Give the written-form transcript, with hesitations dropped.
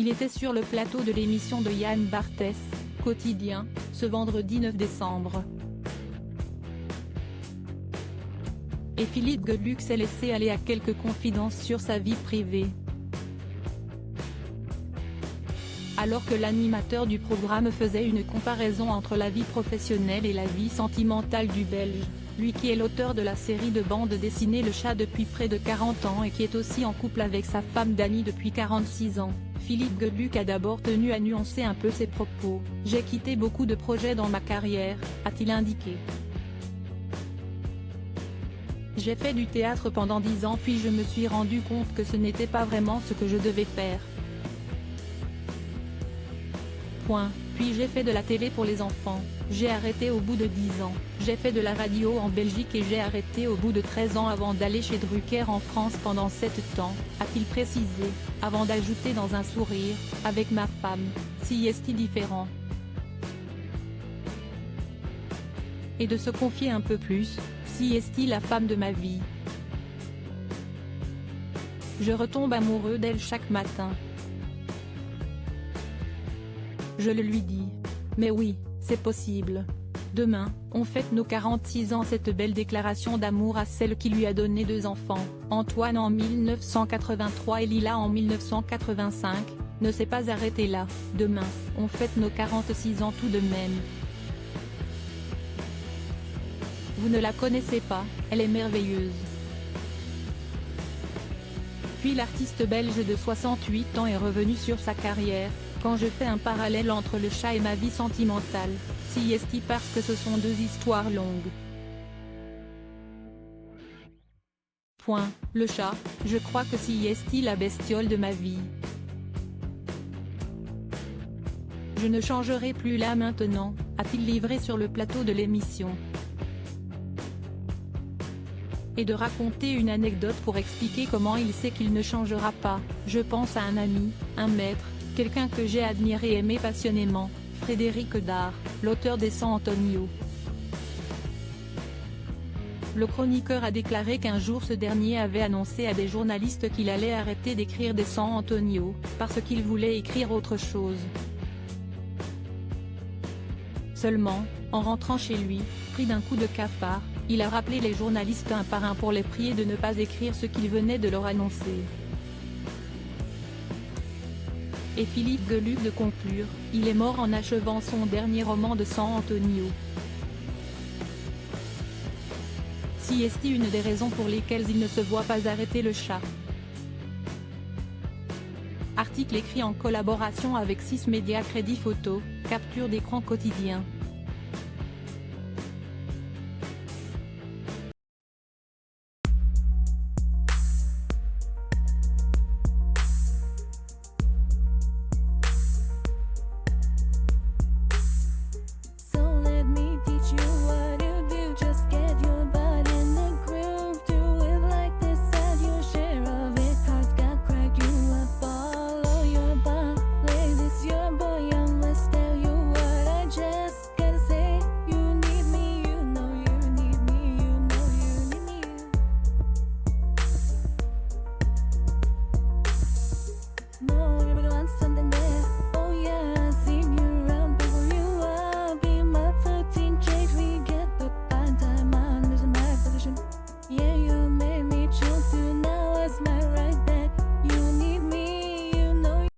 Il était sur le plateau de l'émission de Yann Barthès, Quotidien, ce vendredi 9 décembre. Et Philippe Geluck s'est laissé aller à quelques confidences sur sa vie privée. Alors que l'animateur du programme faisait une comparaison entre la vie professionnelle et la vie sentimentale du Belge, lui qui est l'auteur de la série de bande dessinée Le Chat depuis près de 40 ans et qui est aussi en couple avec sa femme Dany depuis 46 ans, Philippe Geluck a d'abord tenu à nuancer un peu ses propos. « J'ai quitté beaucoup de projets dans ma carrière », a-t-il indiqué. « J'ai fait du théâtre pendant 10 ans puis je me suis rendu compte que ce n'était pas vraiment ce que je devais faire. Puis j'ai fait de la télé pour les enfants, j'ai arrêté au bout de 10 ans, j'ai fait de la radio en Belgique et j'ai arrêté au bout de 13 ans avant d'aller chez Drucker en France pendant 7 ans, a-t-il précisé, avant d'ajouter dans un sourire, avec ma femme, si est-il différent. Et de se confier un peu plus, si est-il la femme de ma vie. Je retombe amoureux d'elle chaque matin. Je le lui dis. Mais oui, c'est possible. Demain, on fête nos 46 ans. Cette belle déclaration d'amour à celle qui lui a donné 2 enfants, Antoine en 1983 et Lila en 1985, ne s'est pas arrêtée là. Demain, on fête nos 46 ans tout de même. Vous ne la connaissez pas, elle est merveilleuse. Puis l'artiste belge de 68 ans est revenu sur sa carrière. Quand je fais un parallèle entre le chat et ma vie sentimentale, si est-il parce que ce sont 2 histoires longues. Le chat, je crois que si est-il la bestiole de ma vie. Je ne changerai plus là maintenant, a-t-il livré sur le plateau de l'émission. Et de raconter une anecdote pour expliquer comment il sait qu'il ne changera pas. Je pense à un ami, un maître, quelqu'un que j'ai admiré et aimé passionnément, Frédéric Dard, l'auteur des 100 Antonio. Le chroniqueur a déclaré qu'un jour ce dernier avait annoncé à des journalistes qu'il allait arrêter d'écrire des 100 Antonio, parce qu'il voulait écrire autre chose. Seulement, en rentrant chez lui, pris d'un coup de cafard, il a rappelé les journalistes un par un pour les prier de ne pas écrire ce qu'il venait de leur annoncer. Et Philippe Geluck de conclure, il est mort en achevant son dernier roman de 100 Antonio. Si est-il une des raisons pour lesquelles il ne se voit pas arrêter le chat. Article écrit en collaboration avec 6 médias. Crédit photo, capture d'écran quotidien.